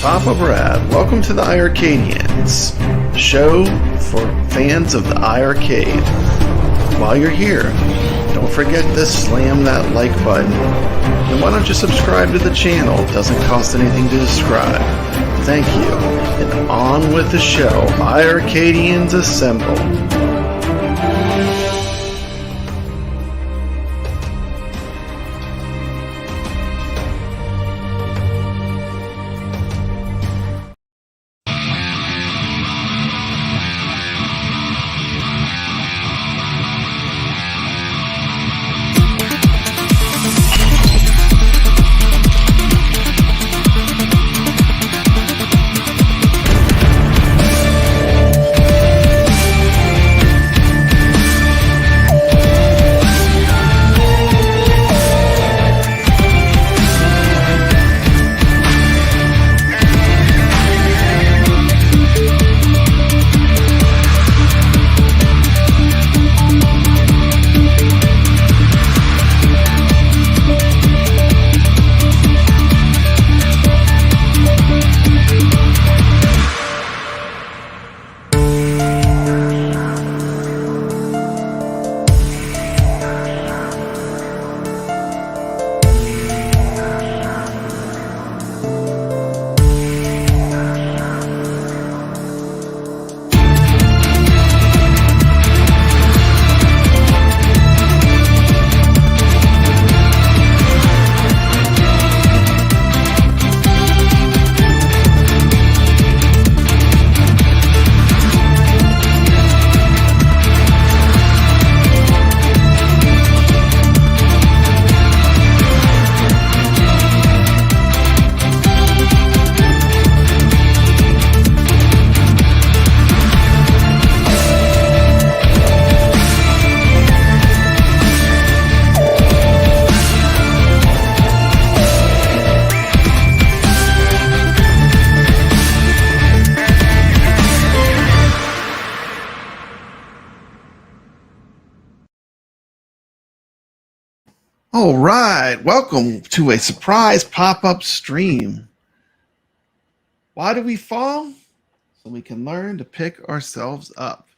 Papa Brad, welcome to the iiRcadians, the show for fans of the iiRcade. While you're here, don't forget to slam that like button, and why don't you subscribe to the channel? It doesn't cost anything to subscribe. Thank you, and on with the show, iiRcadians assemble. All right, welcome to a surprise pop-up stream. Why do we fall? So we can learn to pick ourselves up.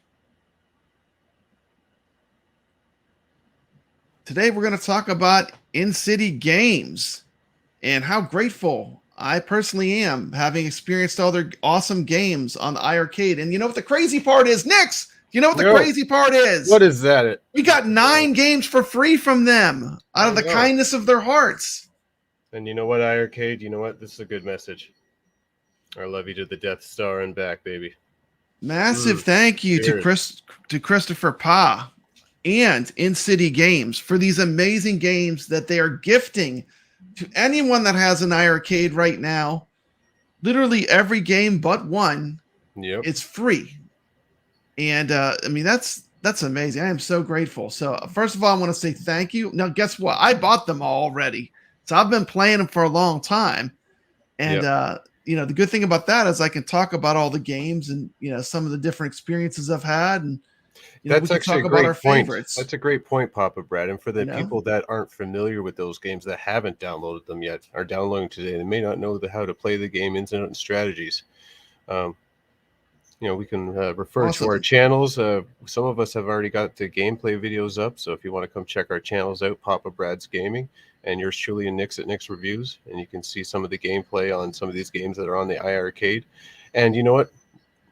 Today we're going to talk about InCiti Games and how grateful I personally am having experienced all their awesome games on the iiRcade. And you know what the crazy part is, Nix? You know what the crazy part is? What is that? We got 9 games for free from them out of the kindness of their hearts. And you know what, iiRcade? You know what? This is a good message. I love you to the Death Star and back, baby. Massive thank you to Christopher Pa and InCiti Games for these amazing games that they are gifting to anyone that has an iiRcade right now. Literally every game but one. Yep. It's free. And I mean, that's amazing. I am so grateful. So first of all, I want to say thank you. Now, guess what? I bought them all already. So I've been playing them for a long time. And, you know, the good thing about that is I can talk about all the games and, you know, some of the different experiences I've had. And you know, that's we can actually talk about our point. favorites. That's a great point, Papa Brad. And for the You know? people that aren't familiar with those games, that haven't downloaded them yet, are downloading today, they may not know how to play the game, ins and strategies. You know, we can refer to our channels. Some of us have already got the gameplay videos up. So if you want to come check our channels out, Papa Brad's Gaming, and yours truly and Nick's at Nick's Reviews, and you can see some of the gameplay on some of these games that are on the iiRcade. And you know what?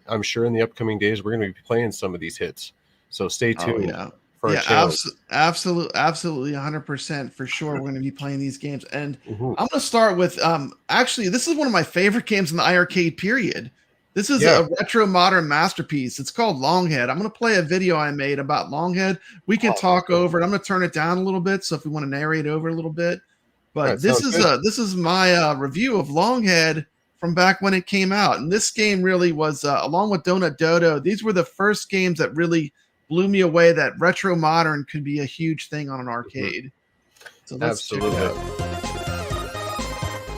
I'm sure in the upcoming days, we're going to be playing some of these hits. So stay tuned. For our channels. Absolutely 100% for sure. We're going to be playing these games. And I'm going to start with, actually, this is one of my favorite games in the iiRcade period. This is a retro modern masterpiece. It's called LONGHEAD. I'm going to play a video I made about LONGHEAD. We can talk over it. I'm going to turn it down a little bit. So if we want to narrate over a little bit, but this is my review of LONGHEAD from back when it came out. And this game really was, along with Donut Dodo, these were the first games that really blew me away that retro modern could be a huge thing on an arcade. So let's check it out.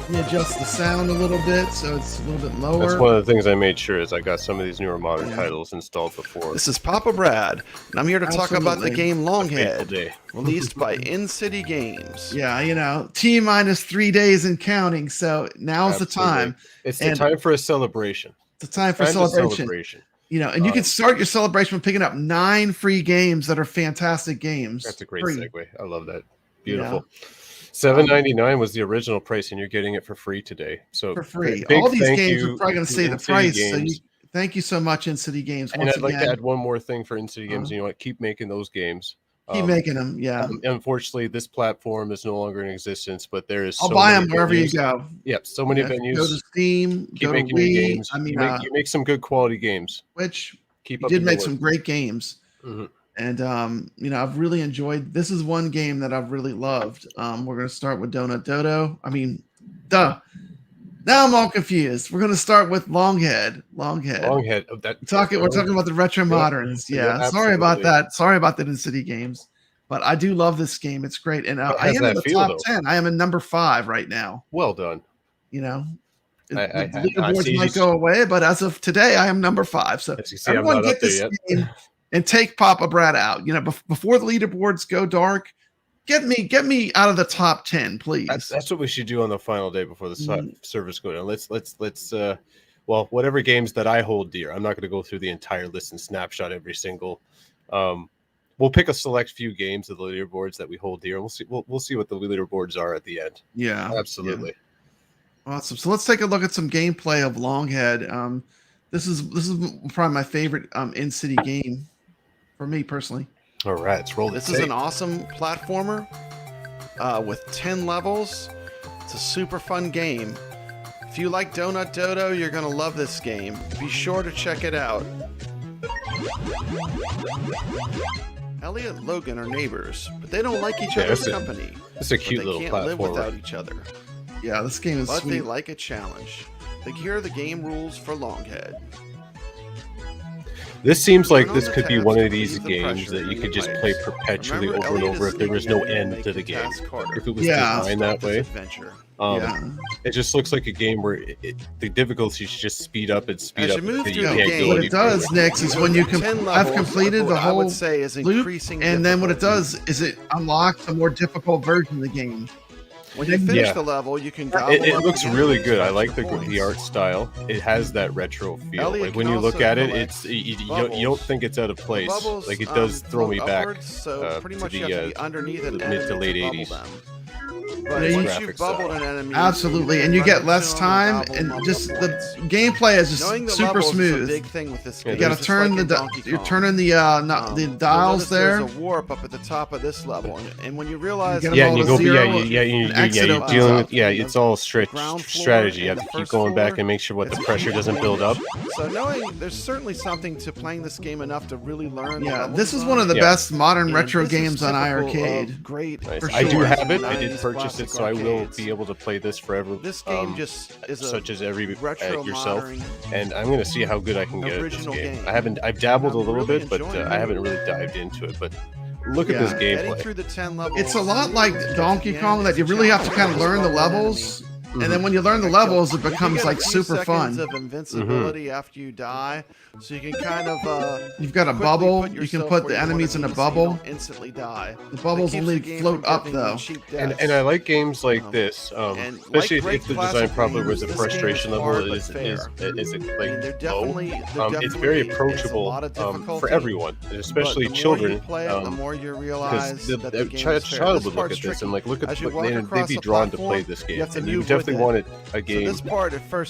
me adjust the sound a little bit so it's a little bit lower. That's one of the things I made sure is I got some of these newer modern titles installed before. This is Papa Brad, and I'm here to talk about the game Longhead, released by InCiti Games. Yeah, you know, T-minus 3 days and counting, so now's the time. It's the time for a celebration. It's the time for a celebration. You know, and you can start your celebration with picking up 9 free games that are fantastic games. That's a great segue. I love that. Beautiful. $7.99 was the original price, and you're getting it for free today. So for free. All these games are probably going to say the price. So thank you so much, InCiti Games. And I'd like to add one more thing for InCiti Games. You know what? Keep making those games. Keep making them. Yeah. Unfortunately, this platform is no longer in existence, but there is. I'll buy them wherever you go. Yep, so many venues. Go to Steam. Keep go making to Wii. games. I mean, you make some good quality games. Which keep you did make some great games. And you know, I've really enjoyed. This is one game that I've really loved. We're gonna start with Donut Dodo. I mean, Now I'm all confused. We're gonna start with Longhead. Longhead. We're talking about the retro moderns. Yeah. Sorry about that. Sorry about that InCiti Games. But I do love this game. It's great. And I am in the top 10. I am in number 5 right now. Well done. You know, the leaderboards might go away, but as of today, I am number 5. So everyone get this game and take Papa Brad out. You know, before the leaderboards go dark, get me out of the top 10, please. That's what we should do on the final day before the service go down. Let's well, whatever games that I hold dear. I'm not going to go through the entire list and snapshot every single. We'll pick a select few games of the leaderboards that we hold dear, and we'll see what the leaderboards are at the end. Yeah, absolutely. Yeah. Awesome. So let's take a look at some gameplay of Longhead. This is probably my favorite InCiti game for me personally. All right, let's roll. This is an awesome platformer with 10 levels. It's a super fun game. If you like Donut Dodo, you're gonna love this game. Be sure to check it out. Elliot and Logan are neighbors, but they don't like each other's company. It's a cute little platform. They can't live without each other. Yeah, this game is sweet. But they like a challenge. Here are the game rules for Longhead. This seems like this could be one of these games that you could just play perpetually over and over if there was no end to the game. If it was designed that way. It just looks like a game where the difficulties just speed up and speed up. What it does next is when you have completed the whole loop, and then what it does is it unlocks a more difficult version of the game. When you finish the level, you can gobble it looks really good. I like the art style. It has that retro feel. Like when you look at it, it's you don't think it's out of place. Like it does throw me back to the mid to late 80s. Absolutely, and you get less time, and just the gameplay is just super smooth. You got to turn you're turning the dials there. There's a warp up at the top of this level, and when you realize it's all strategy. You have to keep going back and make sure the pressure doesn't build up. So knowing there's certainly something to playing this game enough to really learn. Yeah, this is one of the best modern retro games on iiRcade. Great, I do have it. I did purchase it, so I will be able to play this forever. This game just is such as every retro yourself, and I'm going to see how good I can get at this game. I've dabbled a little bit, but I haven't really dived into it. But look at this gameplay. It's a lot like Donkey Kong that you really have to kind of learn the levels. And then when you learn the levels, it becomes like super fun. Of invincibility after you die, so you can kind of you've got a bubble. You can put the enemies in a bubble. Instantly die. The bubbles only float up though. And I like games like this, especially if the design probably was the frustration level is like low. It's very approachable for everyone, especially children. The more you realize that the child would look at this and like look at they'd be drawn to play this game. And you definitely wanted a game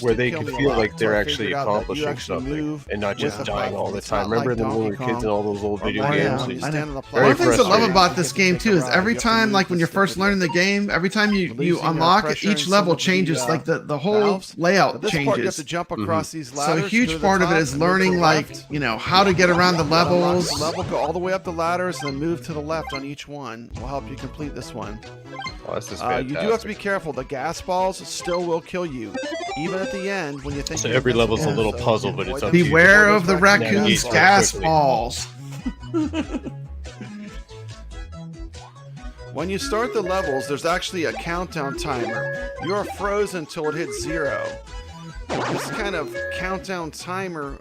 where they could feel like they're actually accomplishing something and not just dying all the time. Remember when we were kids and all those old video games? One of the things I love about this game too is every time, like when you're first learning the game, every time you unlock it, each level changes. Like the whole layout changes. So a huge part of it is learning, like, you know, how to get around the levels. Go all the way up the ladders and then move to the left on each one. Will help you complete this one. Oh, this is fantastic. You do have to be careful. The gas balls still will kill you, even at the end when you think. So every level's a little puzzle, but it's up to you. Beware of the raccoon's gas balls. When you start the levels, there's actually a countdown timer. You're frozen until it hits 0. This kind of countdown timer,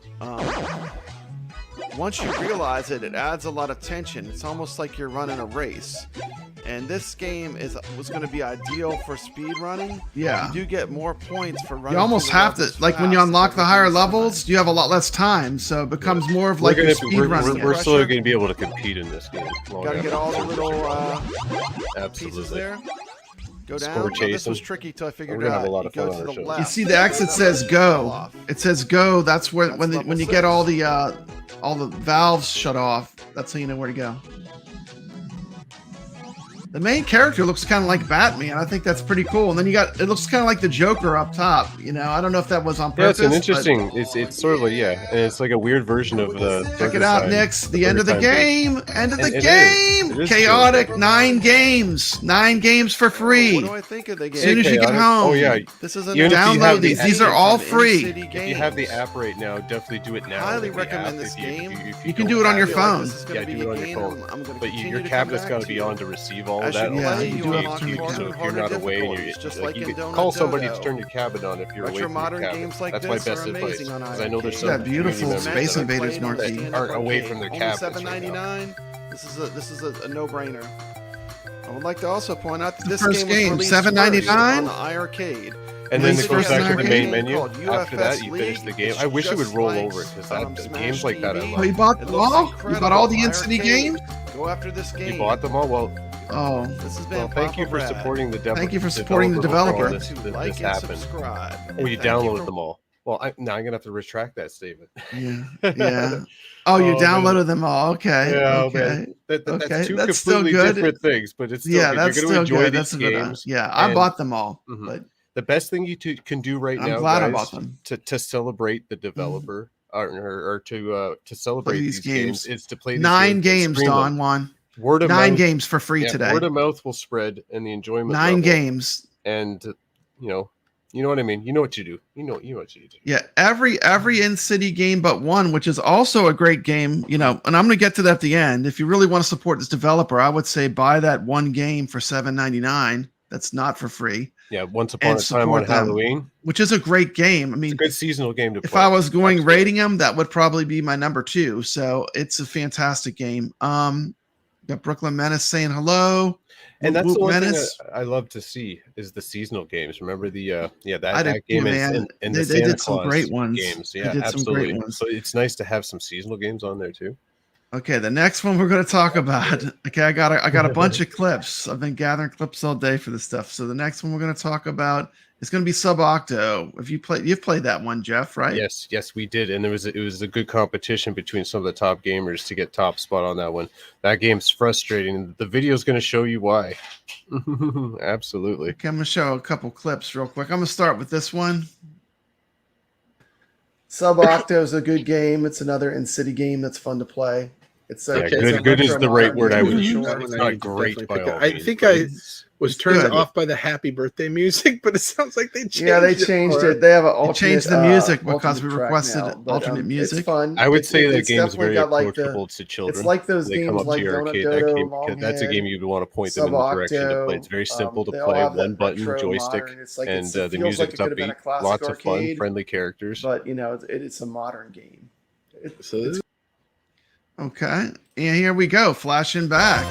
once you realize it, it adds a lot of tension. It's almost like you're running a race. And this game was going to be ideal for speed running. Yeah. You do get more points for running. You almost have to, like when you unlock the higher levels, you have a lot less time, so it becomes more of like a speed running. We're still going to be able to compete in this game. Got to get all the little pieces there. Go down. Score chasing. This was tricky till I figured We're it gonna out. have a lot of fun You go on to our the show. left. You see the exit says go. It says go. That's where when you get all the valves shut off. That's how you know where to go. The main character looks kind of like Batman. I think that's pretty cool. And then it looks kind of like the Joker up top. You know, I don't know if that was on purpose. Yeah, it's an interesting. It's sort of like and it's like a weird version of the. Check it out, Nix. The end of the game. End of the game. Chaotic. 9 games. 9 games for free. What do I think of the game? As soon as you get home. Oh yeah. This is download these. These are all free. If you have the app right now, definitely do it now. Highly recommend this game. You can do it on your phone. Yeah, do it on your phone. But your cabinet's got to be on to receive all of that. Yeah, you do have So if you're not away, you can call somebody to turn your cabin on if you're away from your cabin. That's my best advice. Because I know there's some beautiful Space Invaders marquee aren't away from their cabins. $7.99. This is a no-brainer. I would like to also point out that this first game was game, released first $7.99 on the iRcade. And then Released it goes first back in to the main arcade menu. called After that, you UFS finish the League. game. It's I wish it would just roll like, over because Smash games like that I TV. Oh, you love. bought It them looks all? You incredible. bought all the InCiti iRcade. games? Go after this game. You bought them all? Well, Oh, This has been well thank you for Papa Brad. supporting the developer. Thank you for supporting the developer. This Like and happened. subscribe. Oh, you Thank downloaded for- them all. Well, now I'm gonna have to retract that statement. yeah. Oh, you Oh, downloaded man. them all. Okay. Yeah, okay. man. That's Okay, two that's still completely good. different things, but it's still Yeah, good. that's You're still gonna enjoy good. these That's a good games. Yeah, I and- bought them all, Mhm. but The best thing you can do right I'm now, glad I guys, bought them. to celebrate the developer or to celebrate these these games is to play these 9 and games, stream them. Don. One. Word of 9 mouth, games for free today. Word of mouth will spread, and the enjoyment. 9 level, games. and you know what I mean. You know what you do. You know what you do. Yeah, every InCiti game but one, which is also a great game, and I'm going to get to that at the end. If you really want to support this developer, I would say buy that one game for $7.99. That's not for free. Yeah, Once Upon a Time on support them. Halloween, Which is a great game. I mean, it's a good seasonal game to play. if I was going rating them, that would probably be my number 2. So it's a fantastic game. Got Brooklyn Menace saying hello. And that's Whoop the one Menace. thing I love to see is the seasonal games. Remember I that did game too, man. and They the Santa did some Claus great ones. games. They Yeah, did some absolutely. great ones. So it's nice to have some seasonal games on there too. Okay, the next one we're going to talk about. Okay, I got a bunch of clips. I've been gathering clips all day for this stuff. So the next one we're going to talk about is going to be SubOcto. You've played that one, Jeff, right? Yes, we did, and it was a good competition between some of the top gamers to get top spot on that one. That game's frustrating. The video is going to show you why. Absolutely. Okay, I'm going to show a couple clips real quick. I'm going to start with this one. SubOcto is a good game. It's another InCiti game that's fun to play. It's good is the right word I would use. That It's one I not need to great definitely by pick all up. I means, think but I it's- was It's turned good. off by the happy birthday music, but it sounds like they changed Yeah, they it changed for- it. They have an They alternate, changed the music because alternate we track requested now, but, alternate music. It's fun. I would say that it's game's definitely very got, like, approachable to children. It's like those They games come up like to your Donut arcade. Dodo, That's a Longhead, game you'd want to point them in the direction to play. It's very simple to they all play. have that One button, retro joystick, modern. It's like and it the feels music's like it could have been a upbeat. classic Lots of fun, arcade, friendly characters. but it's a modern game. So this is Okay, and here we go, flashing back.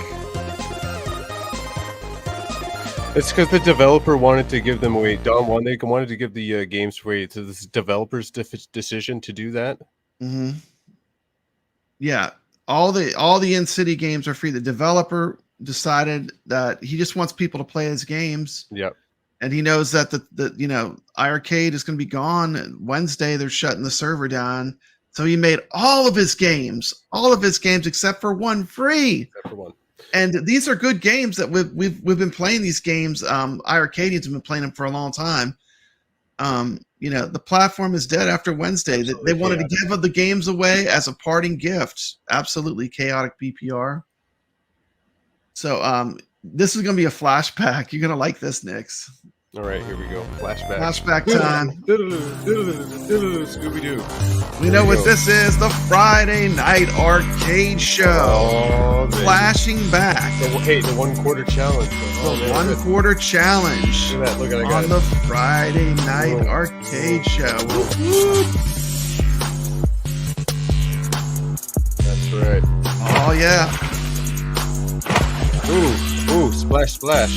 It's because the developer wanted to give them away. Don wanted to give the games away to this developer's decision to do that. Mm-hmm. Yeah, all the InCiti games are free. The developer decided that he just wants people to play his games. Yep. And he knows that the iRcade is going to be gone Wednesday. They're shutting the server down, so he made all of his games except for one free. Except for one. And these are good games that we've been playing these games. iRcadians have been playing them for a long time. The platform is dead after Wednesday. They wanted to give the games away as a parting gift. Absolutely chaotic PPR. So this is going to be a flashback. You're going to like this, Nix. All right, here we go. Flashback. Flashback time. Scooby-Doo. We know what this is, the Friday Night Arcade Show. Oh, Flashing back. hey, the 1 quarter challenge. The 1 quarter challenge. Look at that. Look at on the Friday Night Arcade Show. That's right. Oh, yeah. Ooh, splash, splash.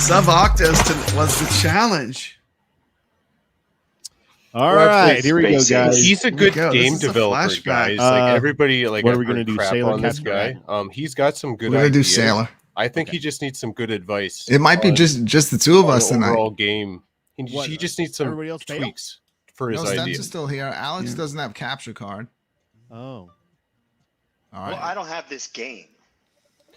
SubOcto was the challenge. All right, here we go, guys. He's a good game developer, guys. Like everybody, like what are we gonna do? Sailor on this guy. He's got some good. We're gonna ideas. do Sailor. I think he just needs some good advice. It might be just the two of us tonight. Overall game. He just needs some tweaks for his Stems idea. is still here. Alex doesn't have capture card. Oh. All right. Well, I don't have this game.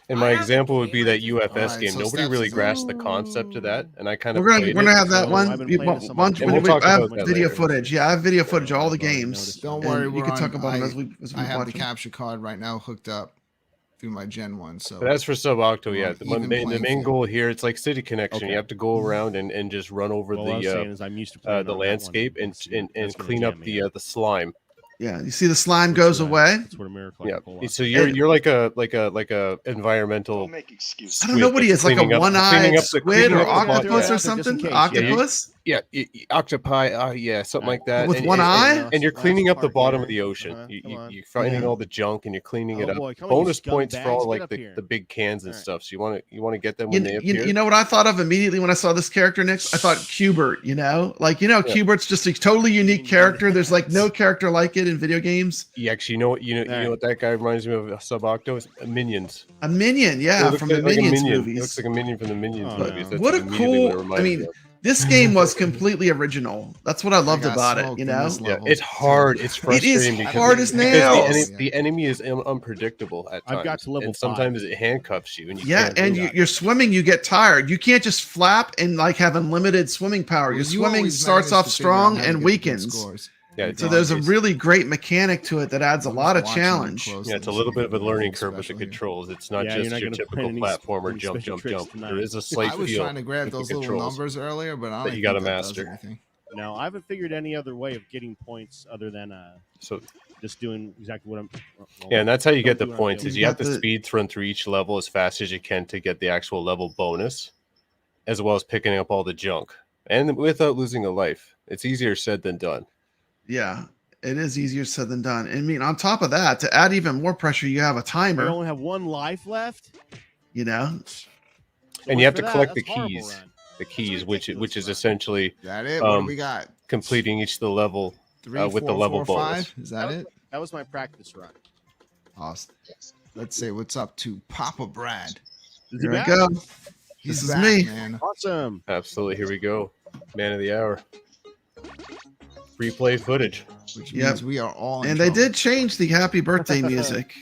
And my example would be that UFS Alright, game. so Nobody Steps really is grasped the concept of that, and I kind of We're gonna have that one. I've been playing some of them. And we'll talk I have about that video later. footage. Yeah, I have video footage of all the games. Don't And worry, you we're can on- talk about them as we I have watch the them. capture card right now hooked up through my Gen 1. So But as for SubOcto, yeah, the Even main playing field. goal here, it's like City Connection. Okay. You have to go around and just run over Well, what I was saying the is I'm used to playing on that landscape one. and That's gonna clean up jam me the slime. Yeah, you see the slime goes away. That's what a miracle. Yeah. Pull off. So you're like a environmental. Don't make excuses. I don't know what he is, like a cleaning up- one-eyed cleaning up squid cleaning or up the bottom. octopus or Yeah, just in something. case, yeah. Octopus Yeah, octopi, yeah, something like that. with And- one and- eye. And you're cleaning up the Part bottom here. of the ocean. Come on. You're finding Yeah. all the junk and you're cleaning it Oh, up. boy, come on, you Bonus points for all scumbags, like get up here. the big cans and All right. stuff. So you want to get them when they appear. You know what I thought of immediately when I saw this character, Nick? I thought Qbert, Qbert's just a totally unique character. There's like no character like it in video games. You actually know what you know what that guy reminds me of SubOcto is Minions. A minion, yeah, He from looks the like a Minions minion. movies. He looks like a minion from the Minions Oh, movies. no. That's What a immediately cool- what it reminded I me mean, of. This game was completely original. That's what I loved got about it, smoked you in know? this Yeah, level. it's hard. It's It is frustrating hard as because nails. the enemy is unpredictable at times. I've got to level and sometimes it handcuffs you. And you Yeah, can't do and that. you're swimming, you get tired. You can't just flap and like have unlimited swimming power. Well, Your you swimming always starts manage off to figure strong out how to and get the good weakens. scores. Yeah, it's So there's a it's- really great mechanic to it that adds a lot of Watching you challenge. closely, Yeah, it's a so little bit of a you learning get curve with the special here. controls. It's not Yeah, you're just not your gonna typical find any platformer any jump, special jump, tricks jump. tonight. There is a slight I was feel trying to grab with the those little controls. numbers earlier, but I don't that you think gotta that does master. anything. No, I haven't figured any other way of getting points other than So just doing exactly what I'm. yeah, and that's how you get the Don't do points. anything. Is you have to Got the- speed run through each level as fast as you can to get the actual level bonus, as well as picking up all the junk, and without losing a life. It's easier said than done. Yeah, it is easier said than done. I mean, on top of that, to add even more pressure, you have a I timer, only have one life left. you know? So And you have for to that, collect the that's horrible, keys. Ryan. The keys, That's which ridiculous, is Ryan. essentially Is that it? What do we got? completing each of the level 3, with the 4, level 4, bonus. 5? Is that it? That was my practice run. Awesome. Let's say what's up to Papa Brad. Is he Here I back? go. He's This is back, me. man. Awesome. Absolutely. Here we go. Man of the hour. Replay footage. Which Yep. means we are all in And they trouble. did change the happy birthday music.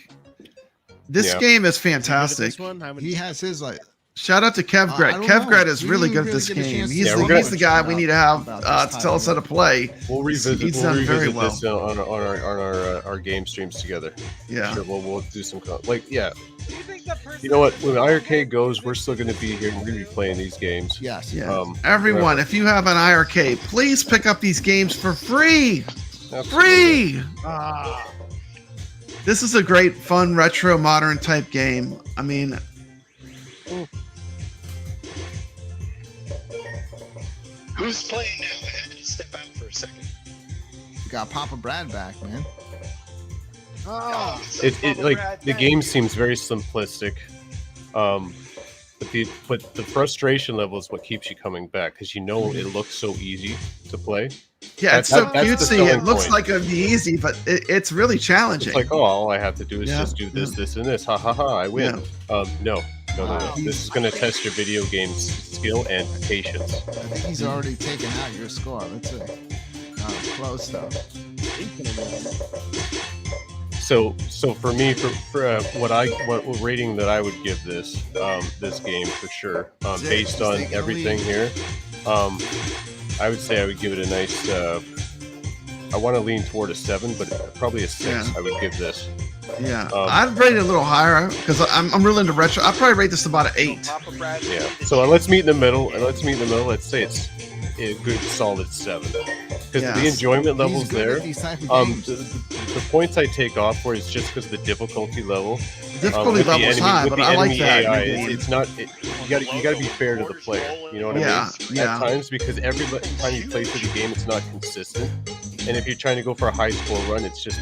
This Yeah. game is Did you get fantastic. this one? I haven't- He has his like. Shout out to I Kevgret. don't Kevgret know. is We really didn't good at this really get a game. chance to He's, Yeah, the, we're gonna- he's the guy we need to have About this to tell us how to play. We'll revisit. He's We'll done very revisit well. this on our game streams together. Yeah. Sure, we'll do some yeah. You know what? When iiRcade goes, we're still going to be here. We're going to be playing these games. Yes. Yeah. Everyone, if you have an iiRcade, please pick up these games for free. Absolutely. Free. This is a great, fun, retro, modern type game. I mean, Who's playing now? I had to step out for a second. We got Papa Brad back, man. Oh, It like the game seems very simplistic, but the frustration level is what keeps you coming back because you know it looks so easy to play. yeah, it's so That's the cutesy. selling It looks point. like it'd be easy, but it's really challenging. It's like, oh, all I have to do is Yeah, just do this, yeah. this, and this. Ha ha ha! I win. No. Wow. This is going to test your video game skill and patience. I think he's already taken out your score. Let's see. Close though. So for me, for what rating that I would give this this game for sure, based on everything here, I would say I would give it a nice I want to lean toward a 7, but probably a 6. Yeah. I would give this. Yeah, I'd rate it a little higher because I'm really into retro. I'd probably rate this about an 8. Yeah. So let's meet in the middle. Let's say it's a good solid 7 because the enjoyment levels there. The points I take off for is just because the difficulty level. Difficulty level's high, but I like that. AI, it's not. You got to be fair to the player. You know what I mean? Yeah. At times, because every time you play through the game, it's not consistent. And if you're trying to go for a high score run, it's just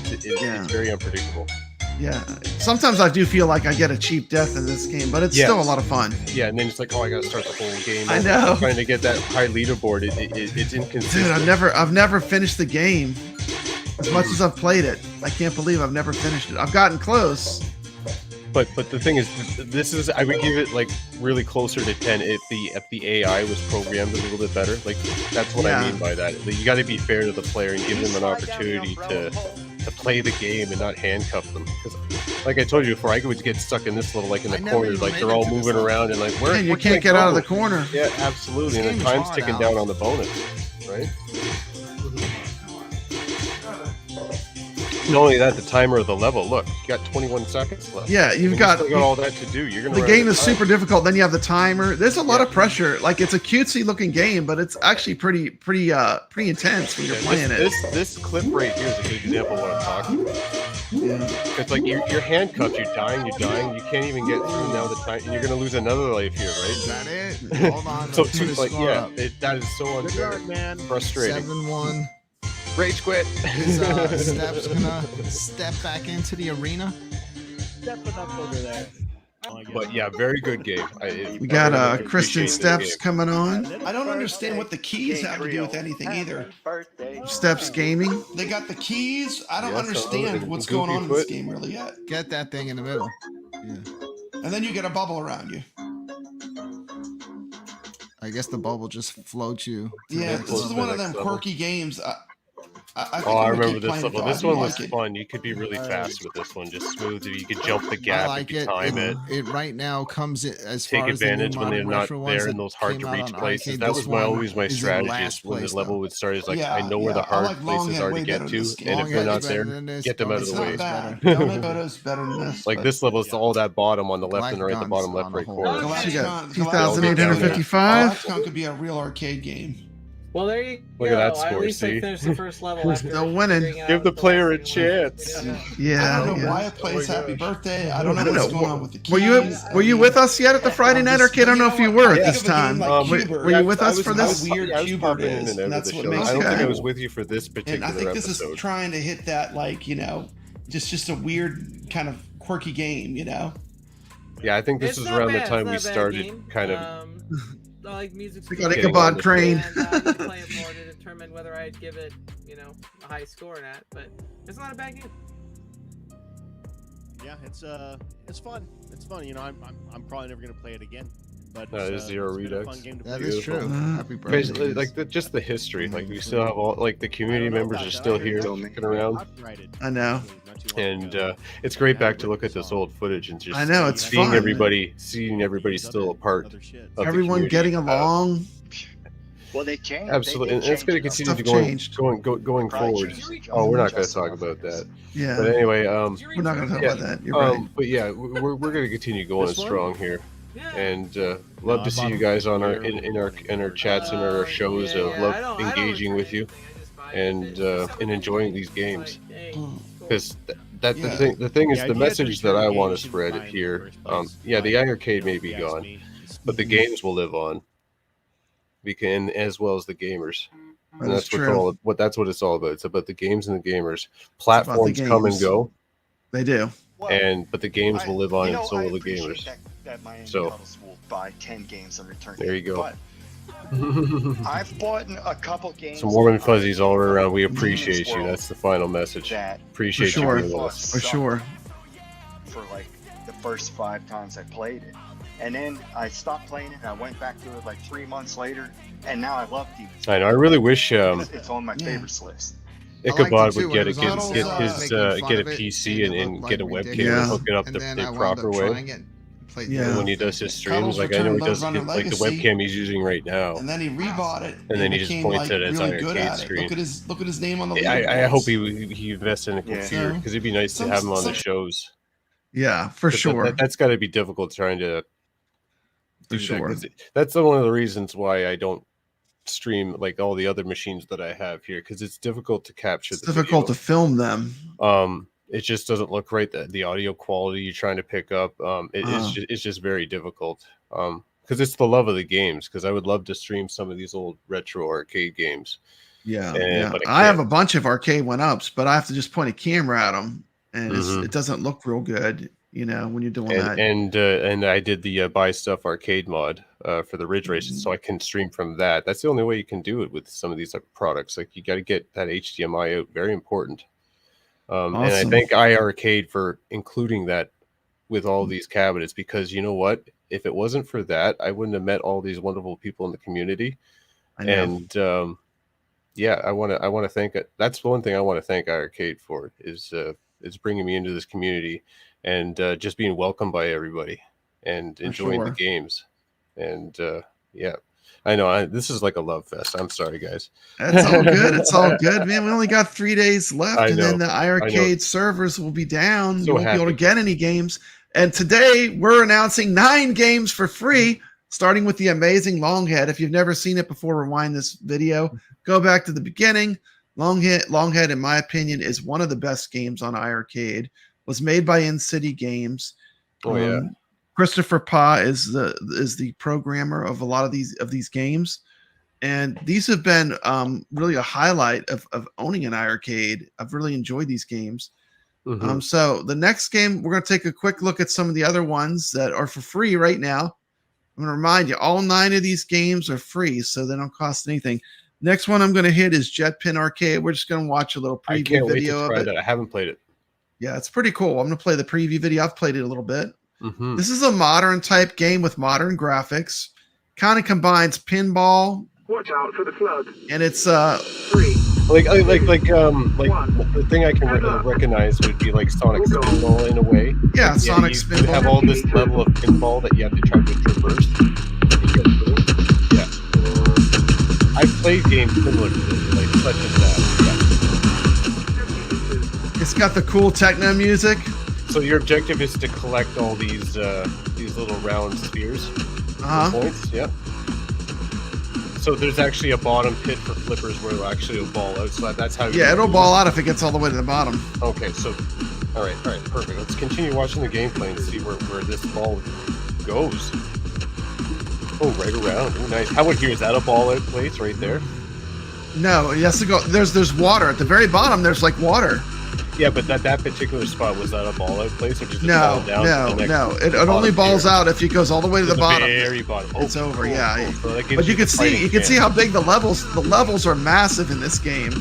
it's very unpredictable. Yeah. Sometimes I do feel like I get a cheap death in this game, but it's still a lot of fun. Yeah, and then it's like, oh, I got to start the whole game. I know. Trying to get that high leaderboard, it's inconsistent. Dude, I've never finished the game. As much as I've played it, I can't believe I've never finished it. I've gotten close. But the thing is, I would give it like really closer to 10 if the AI was programmed a little bit better. Like that's what I mean by that. Like, you got to be fair to the player and give them an opportunity to play the game and not handcuff them. Because like I told you before, I would get stuck in this little in the corner, like they're all moving around and like where you can't get out of the corner. Yeah, absolutely. And the time's ticking down on the bonus, right? Not only that, the timer of the level. Look, you got 21 seconds left. Yeah, you've got all that to do. You're gonna. The game is super difficult. Then you have the timer. There's a lot of pressure. Like it's a cutesy looking game, but it's actually pretty intense when you're playing it. This clip right here is a good example of what I'm talking about. Yeah. It's like you're handcuffed. You're dying. You can't even get through now the time, and you're gonna lose another life here, right? Is that it? Hold on. So that is so unfair, man. Frustrating. 7-1. Rage quit. Is Steps gonna step back into the arena? Stepping up over there. But yeah, very good game. We got Kristen Steps coming on. I don't understand what the keys have to do with anything either. Steps Gaming. They got the keys. I don't understand what's going on in this game really yet. Get that thing in the middle. Yeah. And then you get a bubble around you. I guess the bubble just floats you. Yeah, this is one of them quirky games. I remember this level. This one was fun. You could be really fast with this one, just smooth. You could jump the gap, you could time it. It right now comes as take far as advantage when they're not there in those hard came to out reach on places. arcade. That was always my is in strategy. last When the place, level though. would start, is like Yeah, I know where the I hard like places LONGHEAD are to way get better to, than this and if they're not LONGHEAD's there, better than this. get them out of It's the not way. bad. Donut better than this. Like this level is all that bottom on the left and right, the bottom left, right corner. She got Galacticon 2,855. Galacticon could be a real arcade game. Well, there you Look go. at that score, At least see? I finished the first level after Still winning. figuring out Give the the player a last thing was. chance. Yeah. I don't know why it plays Happy Birthday. I don't know what's going on with the keys. Were you with us yet at the Friday night arcade? I don't know if you were at this time. Were you with us for this? Weird Cubert is, and that's what makes I don't it think I cool. was with you for this particular And I think this episode. is trying to hit that, just a weird kind of quirky game, Yeah, I think this It's is not around bad. the It's time not we a bad started game. kind of. I like music's We got cool. Ichabod Crane. And I can play it more to determine whether I'd give it, a high score or not. But it's not a bad game. Yeah, it's fun. It's fun. I'm probably never gonna play it again. But Is Zero it's been a Redux. fun game to That play. is true. Mhm. Happy birthday. Basically, just the history. Like we still have all the community members are still here, kicking around, I know. and it's great back to look at this old footage and just I know, it's seeing fun. everybody still a part. Of the Everyone community. getting along. Well, they changed. Absolutely, and it's going to continue to going forward. Oh, we're not going to talk about that. Yeah. But anyway, We're not going to talk about that. You're right. But yeah, we're going to continue going This one? strong here, Yeah. and love to see you guys on our in our chats and our shows. I Love don't engaging with you, and enjoying these games. Because the thing is, the message that I want to spread here. The iArcade may be gone, but the games will live on. As well as the gamers. And that's what it's all about. It's about the games and the gamers. Platforms come and go. They do. But the games will live on, and so will the appreciate gamers. That Miami So- Puddles will buy 10 games and return. There you go. But I've bought a couple games. Some warm and fuzzies all around. We appreciate you. That's the final message. That Appreciate For you sure. being with us. For sure. for the first 5 times I played it. And then I stopped playing it and I went back to it 3 months later, and now I love Demon's I know. I really wish it's on my favorites list. Ichabod too would get when it was on get sale. his Making fun get of a it, PC saying it and looked get a like webcam ridiculous. and hook it up And the then I wound proper up way. trying it, Played Yeah. And when he does his streams, Cuddles like I know he Return does Love Runner like the Legacy. webcam he's using right now. And then he rebought it, And then he just became, points like, at his really good iiRcade at it. screen. Look at his name on the I hope leaderboards. he invests in a Yeah. computer because it'd be nice to have him on the shows. Yeah, for sure. That's got to be difficult trying to For do sure. that, 'cause that's one of the reasons why I don't stream like all the other machines that I have here, because it's difficult to capture. It's difficult to film them. It just doesn't look right. The audio quality you're trying to pick up, it's just very difficult. Because it's the love of the games. Because I would love to stream some of these old retro arcade games. Yeah, but I have a bunch of arcade 1-ups, but I have to just point a camera at them, and Mhm. it doesn't look real good, when you're doing that. And I did the buy stuff arcade mod for the Ridge Races, so I can stream from that. That's the only way you can do it with some of these products. Like you got to get that HDMI out. Very important. And I Awesome. thank iiRcade for including that with all these cabinets, because you know what? If it wasn't for that, I wouldn't have met all these wonderful people in the community. I know. And yeah, I want to thank it. That's one thing I want to thank iiRcade for is bringing me into this community and just being welcomed by everybody and enjoying the games. And yeah, I know this is like a love fest. I'm sorry, guys. That's all good. It's all good, man. We only got 3 days left, I and then know. the iiRcade servers will be down. So You won't be able to happy. get any games. And today we're announcing 9 games for free, starting with the amazing Longhead. If you've never seen it before, rewind this video. Go back to the beginning. Longhead, in my opinion, is one of the best games on iiRcade. Was made by InCiti Games. Oh yeah. Christopher Pa is the programmer of a lot of these games, and these have been really a highlight of owning an iiRcade. I've really enjoyed these games. Mhm. So the next game, we're going to take a quick look at some of the other ones that are for free right now. I'm going to remind you, all 9 of these games are free, so they don't cost anything. Next one I'm going to hit is JetPin Arcade. We're just going to watch a little I preview can't wait to video of try it. that. I haven't played it. Yeah, it's pretty cool. I'm going to play the preview video. I've played it a little bit. Mhm. This is a modern type game with modern graphics. Kind of combines pinball. Watch out for the flood. And it's 3. Like the thing I can recognize would be like Sonic Spinball in a way. Yeah, Like, Sonic you Spinball. have all this level of pinball that you have to try to traverse. To get through. Yeah. I've played games similar to this, like such as that. It's got the cool techno music. So your objective is to collect all these little round spheres. Points. Yeah. So there's actually a bottom pit for flippers where it'll actually ball out. So that's how. Yeah, it'll ball out if it gets all the way to the bottom. Okay, so all right, perfect. Let's continue watching the gameplay and see where this ball goes. Oh, right around. Oh, nice. How would here is that a ball out place right there? No, it has to go. There's water at the very bottom. There's like water. Yeah, but that particular spot, was that a ball out place, or just No, fall down to the next no. It only balls tier? out if it goes all the way to the bottom. Very bottom. Oh, It's over. cool, Yeah. cool. So that gives But you can the fighting see chance. how big the levels are massive in this game.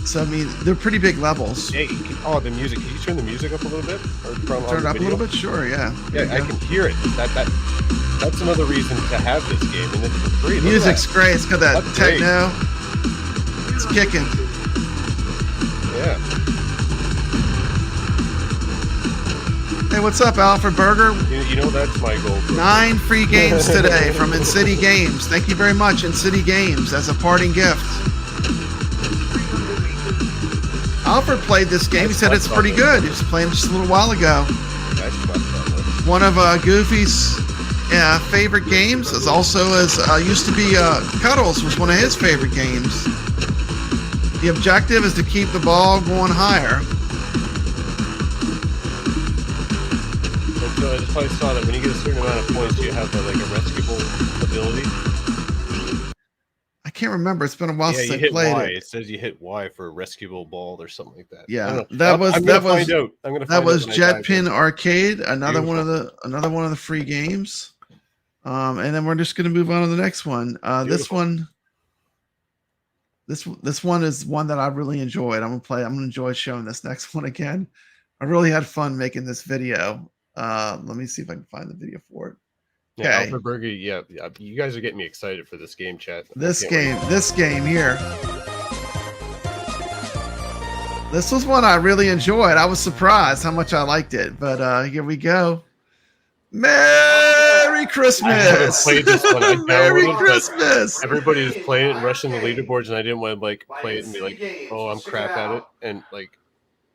So I mean, they're pretty big levels. Hey, the music. Can you turn the music up a little bit? Or from Turn it up a video? little bit, sure. Yeah. Yeah, I can hear it. That's another reason to have this game, and it's for free. Look at Music's that. great. It's got that That's great. techno. It's kicking. Yeah. Hey, what's up, Alfred Berger? You know that's my goal. 9 free games today from InCiti Games. Thank you very much, InCiti Games, as a parting gift. Alfred played this game. He said it's pretty good. He was playing just a little while ago. One of Goofy's favorite games is also used to be Cuddles was one of his favorite games. The objective is to keep the ball going higher. So I just probably saw that when you get a certain amount of points, you have like a rescuable ability. I can't remember. It's been a while since I you hit played Y. it. It says you hit Y for a rescuable ball or something like that. Yeah, I don't know. that was I'm that gonna was find out. I'm gonna that find was out when I dive in. JetPin Arcade. Another Beautiful. one of the free games. And then we're just going to move on to the next one. This one is one that I really enjoyed. I'm gonna enjoy showing this next one again. I really had fun making this video. Let me see if I can find the video for it. Yeah, Okay. Alfred Berger, yeah, you guys are getting me excited for this game, chat. This game here. This was one I really enjoyed. I was surprised how much I liked it, but here we go. Merry Christmas! Played this one. I Merry downloaded, but Christmas! everybody was playing it and rushing the leaderboards, and I didn't want to like play it and be like, "Oh, I'm crap at it," and like,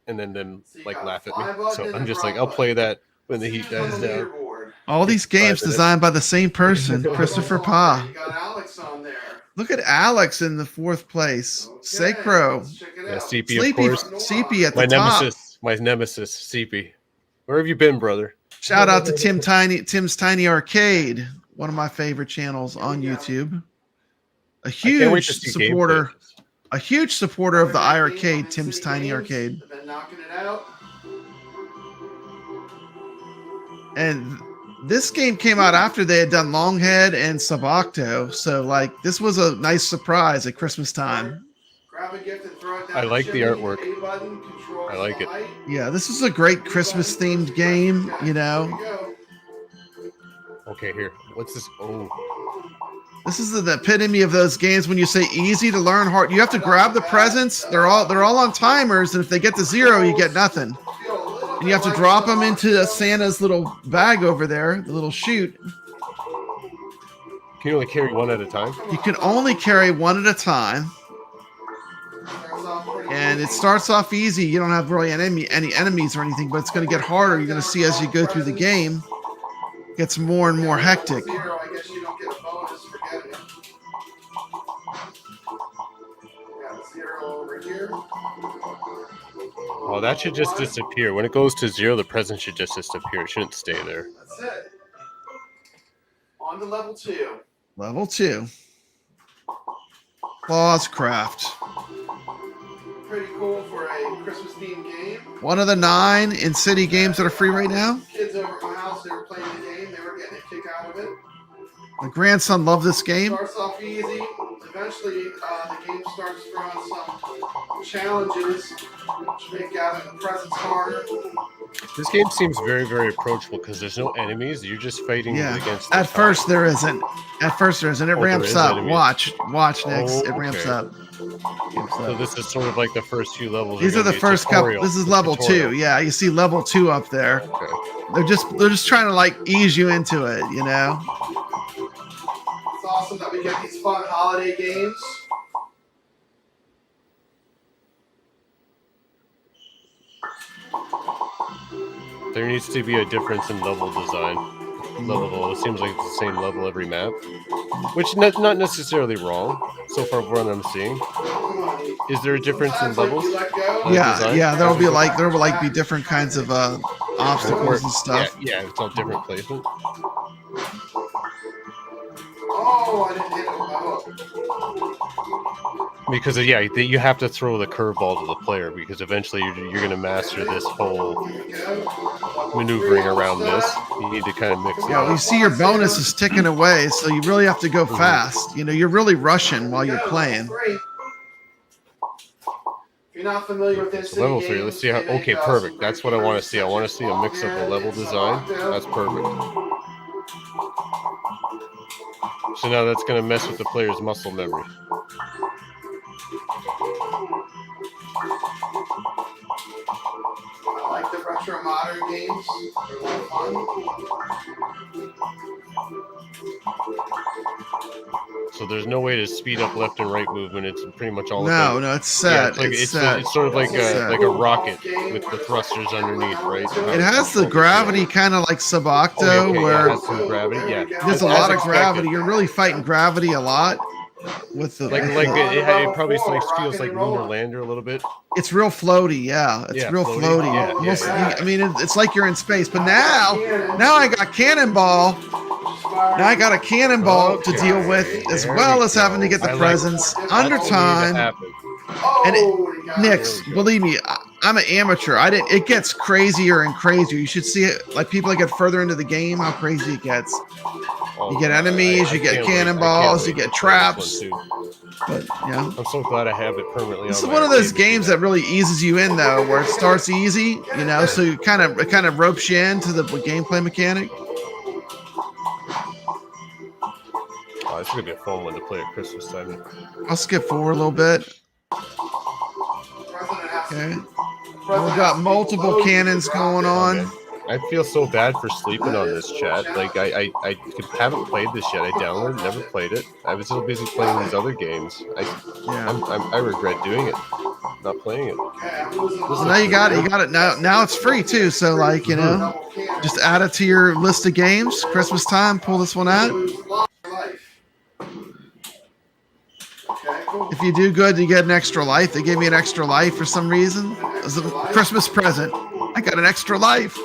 and then like laugh at me. So I'm just like, I'll play that when the heat dies down. All these games designed by the same person, Christopher Pa. Look at Alex in the 4th place. Sacro. Yeah, CP, Sleepy, of course. CP at the My top. my nemesis, CP. Where have you been, brother? Shout out to Tim's Tiny Arcade, one of my favorite channels on YouTube. A huge supporter of the iiRcade, Tim's Tiny Arcade. And this game came out after they had done Longhead and SubOcto, so like this was a nice surprise at Christmas time. I like the artwork. I like it. Yeah, this is a great Christmas themed game, you know. Okay, here. What's this? Oh. This is the epitome of those games when you say easy to learn, hard. You have to grab the presents. They're all on timers, and if they get to 0, you get nothing. And you have to drop them into Santa's little bag over there, the little chute. Can you only carry one at a time? You can only carry one at a time. And it starts off easy. You don't have really any enemies or anything, but it's going to get harder. You're going to see as you go through the game, it gets more and more hectic. Oh, that should just disappear. When it goes to 0, the present should just disappear. It shouldn't stay there. That's it. On to level 2. Level 2. Clawscraft. Pretty cool for a Christmas themed game. One of the 9 InCiti Games that are free right now. Kids over at my house, they were playing the game. They were getting a kick out of it. My grandson loved this game. Starts off easy. Eventually, the game starts throwing some challenges, which make gathering the presents harder. This game seems very, very approachable because there's no enemies. You're just fighting against. At first, there isn't. It ramps up. Enemies. Watch next. It ramps up. So this is sort of like the first few levels. These are the first couple. This is level 2. Yeah, you see level 2 up there. Okay. They're just trying to like ease you into it, you know. It's awesome that we get these fun holiday games. There needs to be a difference in level design. It seems like it's the same level every map, which not necessarily wrong so far from what I'm seeing. Is there a difference in levels? Yeah. There will be different kinds of obstacles and stuff. Yeah, it's all different placement. Oh, I didn't hit it with my hook. Because you have to throw the curveball to the player because eventually you're going to master this whole maneuvering around this. You need to kind of mix it up. You see your bonus is ticking away, so you really have to go fast. You know, you're really rushing while you're playing. If you're not familiar with this, level 3. Let's see how. Okay, perfect. That's what I want to see. I want to see a mix of the level design. That's perfect. So now that's going to mess with the player's muscle memory. I like the retro modern games. They're a lot of fun. So there's no way to speed up left and right movement. It's pretty much all. No, it's set. Yeah, it's sort of like a rocket with the thrusters underneath, right? It has the gravity kind of like SubOcto, where it has some gravity. Yeah, there's a lot of gravity. You're really fighting gravity a lot. With the it probably feels like Lunar Lander a little bit. It's real floaty, It's real floaty. I mean, it's like you're in space. But now I got Cannonball. Now I got a Cannonball to deal with, as well as having to get the presents under time. And Nix, believe me, I'm an amateur. It gets crazier and crazier. You should see it. Like people that get further into the game, how crazy it gets. You get enemies, you get cannonballs, you get traps. But yeah, I'm so glad I have it permanently. This is one of those games that really eases you in, though, where it starts easy, you know, so it kind of ropes you into the gameplay mechanic. Oh, this is gonna be a fun one to play at Christmas time. I'll skip forward a little bit. Okay. We've got multiple cannons going on. I feel so bad for sleeping on this, chat. Like I haven't played this yet. I downloaded, never played it. I was so busy playing these other games. I regret doing it, not playing it. Well, now you got it. You got it now. Now it's free too. So like just add it to your list of games. Christmas time, pull this one out. If you do good, you get an extra life. They gave me an extra life for some reason. As a Christmas present, I got an extra life.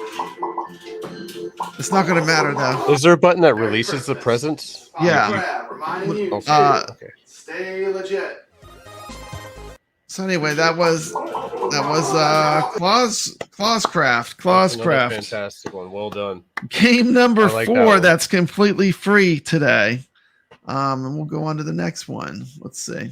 It's not going to matter though. Is there a button that releases the presents? Yeah. Okay. Stay legit. So anyway, that was Clawscraft. Fantastic one. Well done. Game number like 4 that's completely free today. And we'll go on to the next one. Let's see.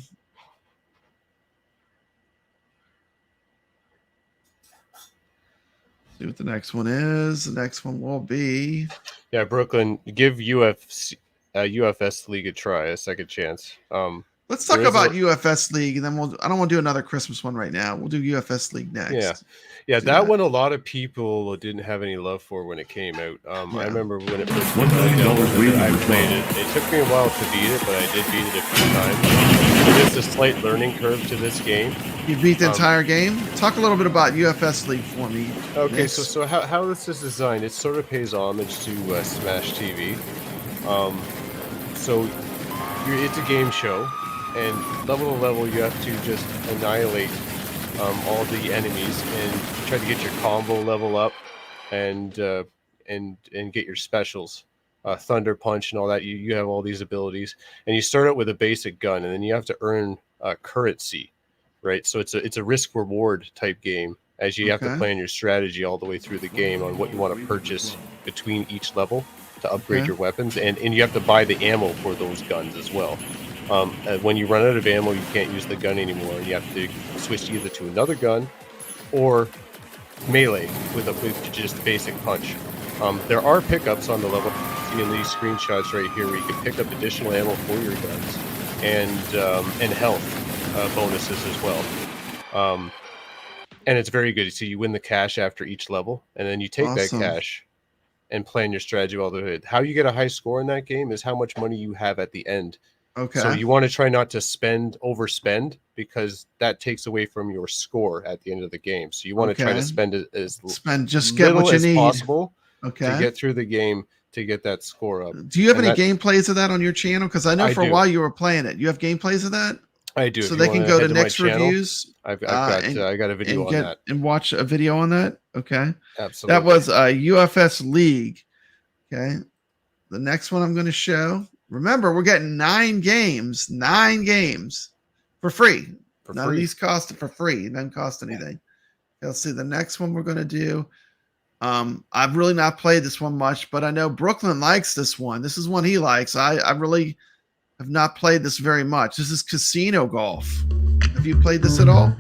See what the next one is. The next one will be. Yeah, Brooklyn, give UFS League a try, a second chance. Let's talk about UFS League, and then I don't want to do another Christmas one right now. We'll do UFS League next. Yeah, that one a lot of people didn't have any love for when it came out. I remember when it first came out, I played it. It took me a while to beat it, but I did beat it a few times. There is a slight learning curve to this game. You beat the entire game? Talk a little bit about UFS League for me. Okay, so how this is designed, it sort of pays homage to Smash TV. So it's a game show. And level to level, you have to just annihilate all the enemies and try to get your combo level up, and get your specials, Thunder Punch and all that. You have all these abilities, and you start out with a basic gun, and then you have to earn currency, right? So it's a risk reward type game, as you have to plan your strategy all the way through the game on what you want to purchase between each level to upgrade your weapons, and you have to buy the ammo for those guns as well. When you run out of ammo, you can't use the gun anymore, and you have to switch either to another gun or melee with just basic punch. There are pickups on the level. See in these screenshots right here where you can pick up additional ammo for your guns and health bonuses as well. And it's very good. So you win the cash after each level, and then you take that cash and plan your strategy all the way. How you get a high score in that game is how much money you have at the end. Okay. So you want to try not to overspend, because that takes away from your score at the end of the game. So you want to try to spend as get what you need possible to get through the game to get that score up. Do you have any gameplays of that on your channel? Because I know for a while you were playing it. You have gameplays of that? I do. So they can go to Nick's Reviews. I got a video on that. And watch a video on that? Okay. Absolutely. That was UFS League. Okay. The next one I'm going to show. Remember, we're getting 9 games for free. None of these cost for free. It doesn't cost anything. Let's see the next one we're going to do. I've really not played this one much, but I know Brooklyn likes this one. This is one he likes. I really have not played this very much. This is Casino Golf. Have you played this at all?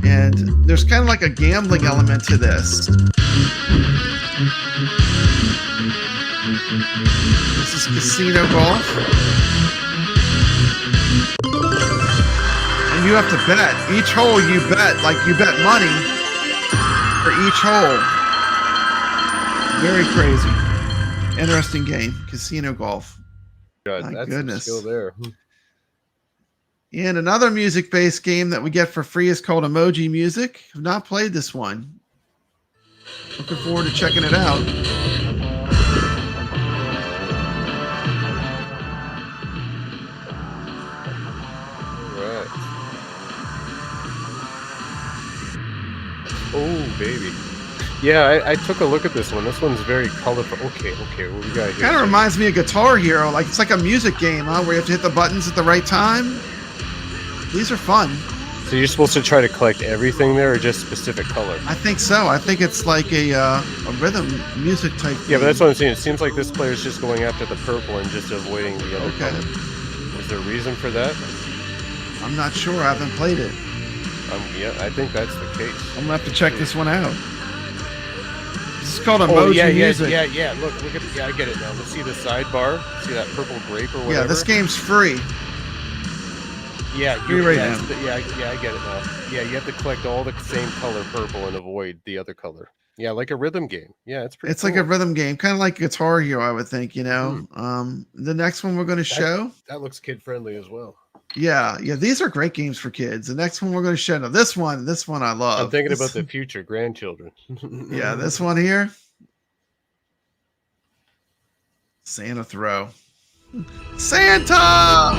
And there's kind of like a gambling element to this. This is Casino Golf. And you have to bet. Each hole you bet, like you bet money for each hole. Very crazy. Interesting game. Casino Golf. God, that's goodness. Still there. And another music-based game that we get for free is called Emoji Music. I've not played this one. Looking forward to checking it out. Oh, baby. Yeah, I took a look at this one. This one's very colorful. Okay, what we got here? Kind of reminds me of Guitar Hero. Like it's like a music game, huh? Where you have to hit the buttons at the right time. These are fun. So you're supposed to try to collect everything there, or just specific color? I think so. I think it's like a rhythm music type thing. Yeah, but that's what I'm saying. It seems like this player's just going after the purple and just avoiding the other color. Is there a reason for that? I'm not sure. I haven't played it. Yeah, I think that's the case. I'm gonna have to check this one out. This is called Emoji Music. Yeah. Look at it. Yeah, I get it now. Let's see the sidebar. See that purple grape or whatever. Yeah, this game's free. Yeah, Read right yeah, now. yeah, I get it now. Yeah, you have to collect all the same color purple and avoid the other color. Yeah, like a rhythm game. Yeah, it's pretty. It's like a rhythm game, kind of like Guitar Hero, I would think. The next one we're going to show. That looks kid friendly as well. Yeah, these are great games for kids. The next one we're going to show. Now, this one I love. I'm thinking about the future grandchildren. Yeah, this one here. Santa Throw. Santa!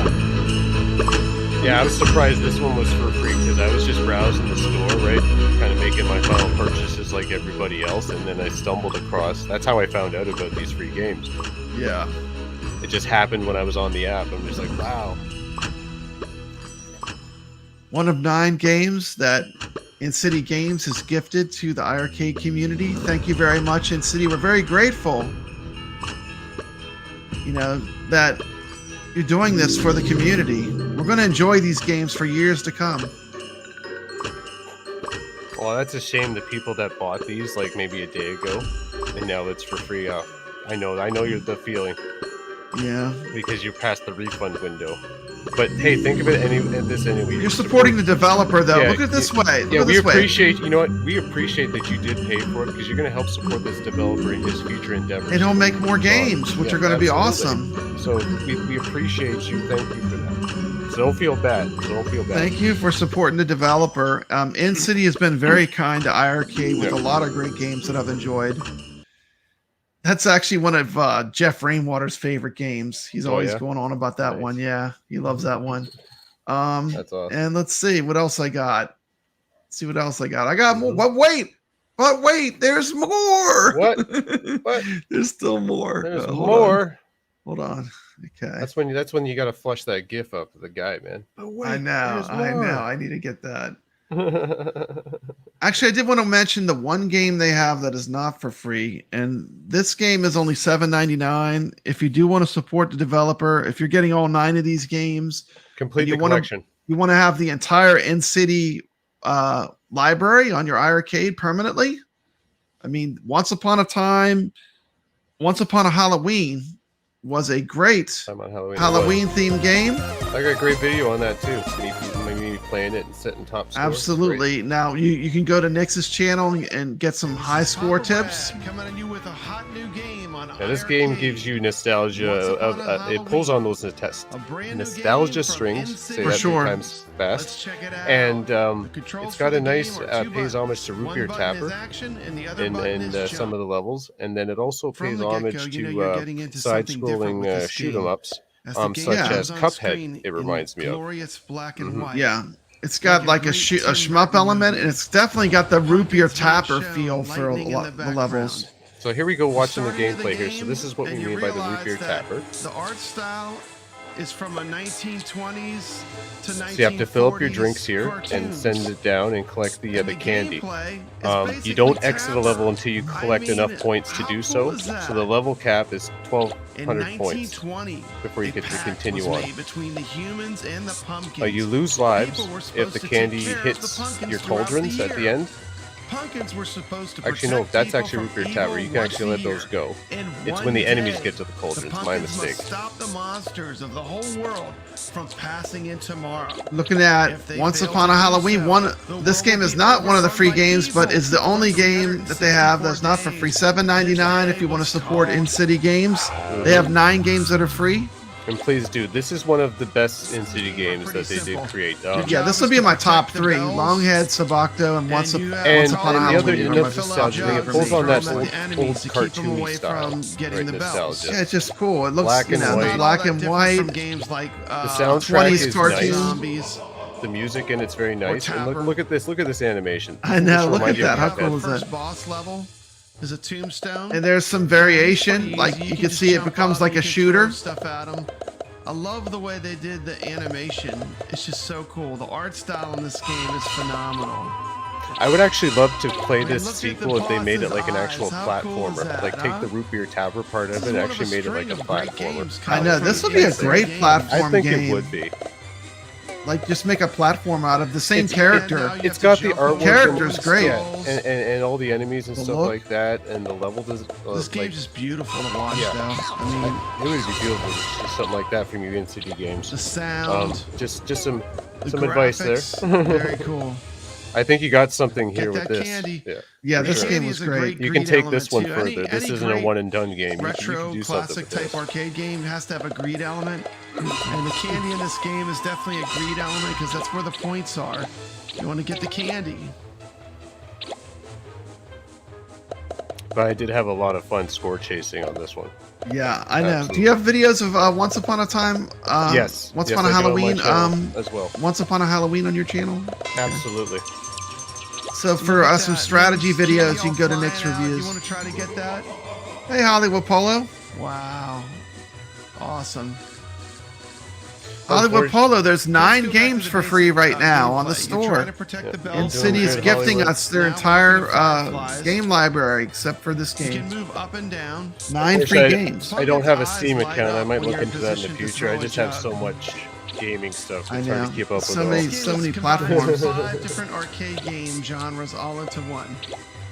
Yeah, I was surprised this one was for free because I was just browsing the store, right? Kind of making my final purchases like everybody else, and then I stumbled across. That's how I found out about these free games. Yeah. It just happened when I was on the app. I'm just like, wow. One of 9 games that InCiti Games has gifted to the iArcade community. Thank you very much, InCiti. We're very grateful, that you're doing this for the community. We're going to enjoy these games for years to come. Well, that's a shame. The people that bought these like maybe a day ago, and now it's for free. I know you're the feeling. Yeah. Because you're past the refund window. But hey, think of it this anyway. You're supporting the developer, though. Look at it this way. We appreciate. You know what? We appreciate that you did pay for it because you're going to help support this developer in his future endeavors. And he'll make more games, which are going to be awesome. So we appreciate you. Thank you for that. So don't feel bad. Thank you for supporting the developer. InCiti has been very kind to iArcade with a lot of great games that I've enjoyed. That's actually one of Jeff Rainwater's favorite games. He's always going on about that one. Yeah, he loves that one. That's awesome. And let's see what else I got. I got more. But wait, there's more. What? There's still more. There's more. Hold on. Okay. That's when you got to flush that GIF up of the guy, man. But wait, I know. I need to get that. Actually, I did want to mention the one game they have that is not for free, and this game is only $7.99. If you do want to support the developer, if you're getting all 9 of these games, complete the collection. You want to have the entire InCiti library on your iArcade permanently. I mean, Once Upon a Halloween was a great Halloween themed game. I got a great video on that too. Me playing it and setting top scores. Absolutely. Now you can go to Nix's channel and get some high score tips. Coming at you with a hot new game on this game gives you nostalgia it pulls on those nostalgia strings. Say for that sure. 3 times fast. And it's got a nice pays homage to Root Beer Tapper in some of the levels, and then it also pays homage to side-scrolling shoot 'em ups. Such as Cuphead, it reminds me of. Glorious black and white. Yeah, it's got like a shmup element, and it's definitely got the Root Beer Tapper feel for the levels. So here we go watching the gameplay here. So this is what we mean by the Root Beer Tapper. The art style is from a 1920s to 1940s. So you have to fill up your drinks here and send it down and collect the candy. You don't exit a level until you collect enough points to do so. So the level cap is 1,200 points before you get to continue on. You lose lives if the candy hits your cauldrons at the end. Pumpkins were supposed to actually, no, that's actually Root Beer Tower. You can actually let those go. It's when the enemies get to the cauldrons. My mistake. Stop the monsters of the whole world from passing in tomorrow. Looking at Once Upon a Halloween, this game is not one of the free games, but is the only game that they have that's not for free. $7.99 if you want to support InCiti Games. They have 9 games that are free. And please, dude, this is one of the best InCiti games that they did create. Yeah, this would be in my top 3: LONGHEAD, SubOcto, and Once Upon a Halloween. Another nostalgia thing, it pulls on that old cartoony style, right? Nostalgia. Yeah, it's just cool. It looks black and white. Black and white. From games like the soundtrack 20s is cartoon. Nice. The music in it's very nice. And look at this animation. I know. Look at that. How cool is that? First boss level is a tombstone, and there's some variation. Like you can see, it becomes like a shooter. Stuff at them. I love the way they did the animation. It's just so cool. The art style in this game is phenomenal. I would actually love to play this sequel if they made it like an actual platformer. Like take the Root Beer Tapper part of it and actually made it like a platformer. I know, this would be a great platform game. I think it would be. like just make a platform out of the same character. It's got the artwork. Character's great. Yeah, and all the enemies and The stuff look. like that, and the level does. This game's just beautiful to watch, Yeah. though. I mean, It would be beautiful, just something like that from your InCiti Games. the sound, Just some the advice there. graphics, very cool. I think you got something here Get with that this. candy. Yeah. Yeah, For this sure. game was Candy is a great. You can greed take this one element, too. further. This Any isn't a great one and done game. You can Retro, do something classic with type this. arcade game has to have a greed element, and the candy in this game is definitely a greed element because that's where the points are. You want to get the candy. But I did have a lot of fun score chasing on this one. Yeah, I know. Absolutely. Do you have videos of Once Upon a Time? Yes. Once Yes, Upon a I do on my Halloween. channel as well. Once Upon a Halloween on your channel. Absolutely. So for Look at some that. strategy Candy videos, you can all go to flying Nick's out. Reviews. You want to try to get that? Hey, Hollywood Polo. Wow. Awesome. Hollywood Polo, there's 9 Let's go back games to for the free basics right about now on the gameplay. You're trying store. to protect the Yeah. bells. Doing InCiti is good, gifting Hollywood. us their Now we're entire looking at fireflies. game library, except for this You can game. move up and down. 9 Which free I- games. I don't have a Eyes Steam light account. I up might when look you're into that in the positioned to future. I throw a just have jug. so much gaming stuff. I I'm trying know. to keep up with So it all. many- Okay, so let's many combine platforms. 5 different arcade game genres all into one.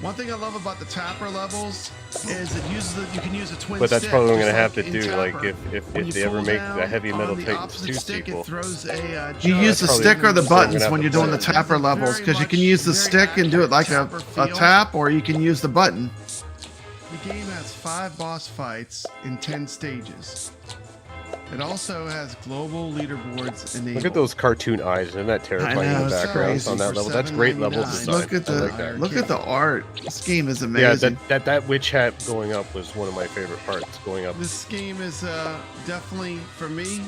One thing I love about the Tapper levels is it uses you can use a twin But that's stick, probably what I'm just gonna have to like do. in Like Tapper. if When you they ever pull make down the Heavy Metal on the Titans opposite 2 stick, sequel. it throws a You jug. use the probably stick or the something I'm buttons gonna when have you're to doing the play. tapper Very levels, because you much- can use the very stick and do it like a Tapper feel. tap, or you can use the button. The game has 5 boss fights in 10 stages. It also has global leaderboards enabled. Look at those cartoon eyes. Isn't that terrifying know, in the it's background crazy. on that For level? That's great level $7.99. design. Look at I like that. look at the art. This game is Yeah, amazing. that witch hat going up was one of my favorite parts. Going up. This game is definitely, for me,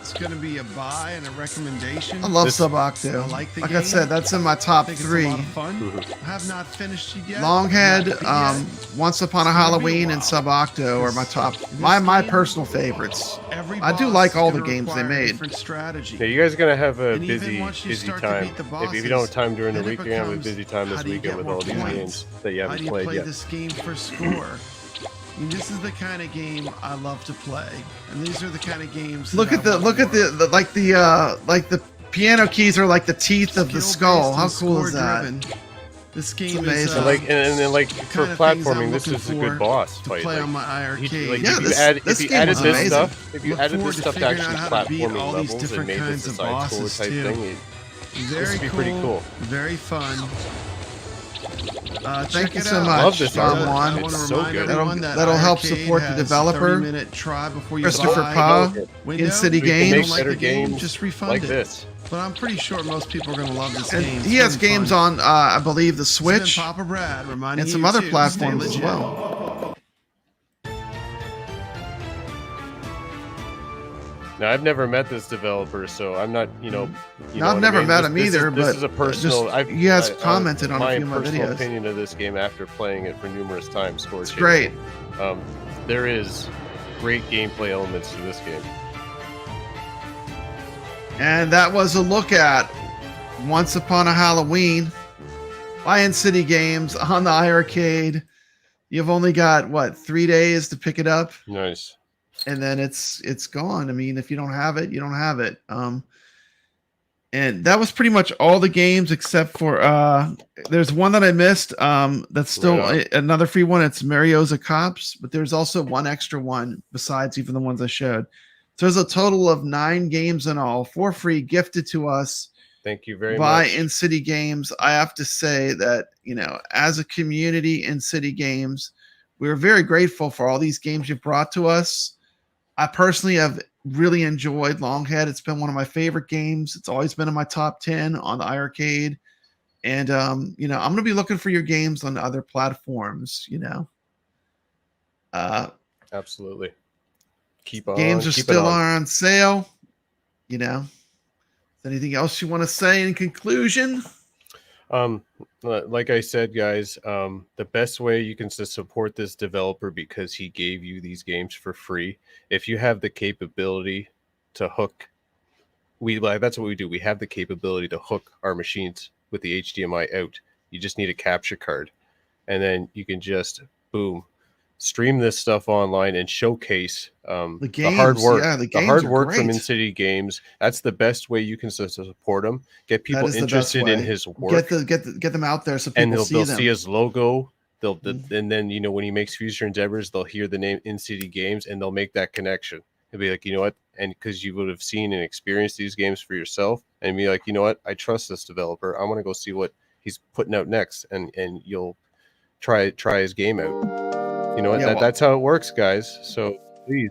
it's going to be a buy and a recommendation. I love This- SubOcto. I like the Like I game. said, that's in my I top think it's a 3. lot of fun. Mhm. I have not finished it yet. Longhead, Not yet. Once Upon a It's gonna be a Halloween, and while. SubOcto are my top, This my game, personal favorites. Every I do boss like all is the gonna games they require a made. different strategy. Yeah, you guys are gonna have a And even busy once you busy start to time. beat the If you don't have bosses, time during the then it week, you're gonna have a becomes, busy time how this do you weekend get with more all these points? games that you How haven't do you played play yet. this game for score? I mean, this is the kind of game I love to play, and these are the kind of games. Look that at the I look want at the like the piano keys are like the teeth of the skull. How skill-based and cool is that? score-driven. This game It's is amazing. And like and then like for kind of things I'm platforming, this looking is a for good boss to fight. play Like, on my iArcade. like Yeah, if you this added game this was amazing. stuff, if you Look added forward this to stuff to figuring actually out how to beat platforming all these levels and different made this kinds a of side scroller bosses, type too. thing, Very would be pretty cool. Very fun. Thank Check you it so out. much, Love this Farm artwork. One. I want It's to so remind good. everyone that That'll help iArcade support the has developer, 30-minute try before you Christopher buy Pa, window. InCiti If you Games. don't like better the game, games just refund like it. this. But I'm pretty sure most people are going to love this And game. he has games on, I believe, the Switch Papa Brad reminding and some you other to stay platforms as legit. well. Now I've never met this developer, so I'm not, you know No, what I've I never mean? met This- him this is- either, this but is a personal. just- I've, he has commented on a my few of my personal videos. opinion of this game after playing it for numerous times. It's great. There is great gameplay elements to this game. And that was a look at Once Upon a Halloween by InCiti Games on the iArcade. You've only got, what, 3 days to pick it up? Nice. And then it's gone. I mean, if you don't have it, you don't have it. And that was pretty much all the games except for there's one that I missed. That's still another free one. It's Mariozza Cops, but there's also one extra one besides even the ones I showed. So there's a total of 9 games in all for free, gifted to us Thank you very by much. InCiti Games. I have to say that, you know, as a community, InCiti Games, we're very grateful for all these games you've brought to us. I personally have really enjoyed Longhead. It's been one of my favorite games. It's always been in my top 10 on the iArcade. And, you know, I'm going to be looking for your games on other platforms, you know. Absolutely. Keep on. Games are keep it still on. on sale, you know. Anything else you want to say in conclusion? Like I said, guys, the best way you can support this developer, because he gave you these games for free. If you have the capability to hook, that's what we do. We have the capability to hook our machines with the HDMI out. You just need a capture card, and then you can just boom, stream this stuff online and showcase the the hard work. Yeah, the games hard are work from great. InCiti Games. That's the best way you can support him. Get people That is the best interested in way. his work. Get them out there so people And they'll see them. see his logo. And then, you know, when he makes future endeavors, they'll hear the name InCiti Games and they'll make that connection. They'll be like, you know what? And because you would have seen and experienced these games for yourself, and be like, you know what? I trust this developer. I want to go see what he's putting out next, and you'll try his game out. You know what? Yeah, That's how it works, guys. So please.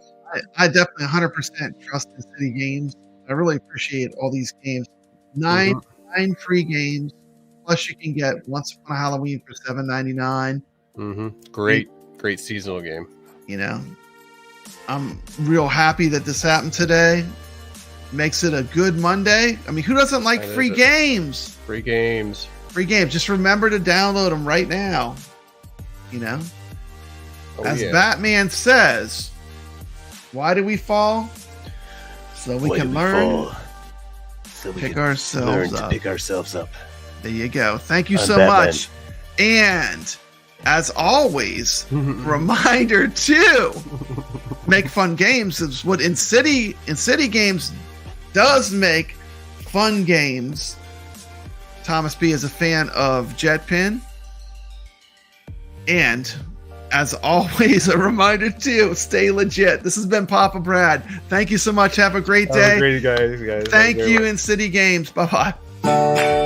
I definitely 100% trust InCiti Games. I really appreciate all these games. Nine free games. Plus, you can get Once Upon a Halloween for $7.99. Great seasonal game. You know, I'm real happy that this happened today. Makes it a good Monday. I mean, who doesn't like free games? Free games. Free games. Just remember to download them right now. You know, as Batman says, why do we fall? So we can learn. So we pick ourselves up. Pick ourselves up. There you go. Thank you so much. And as always, reminder to make fun games is what InCiti Games does. Make fun games. Thomas B is a fan of JetPin. And as always, a reminder to stay legit. This has been Papa Brad. Thank you so much. Have a great day. Have a great guys. Thank you, InCiti Games. Bye-bye.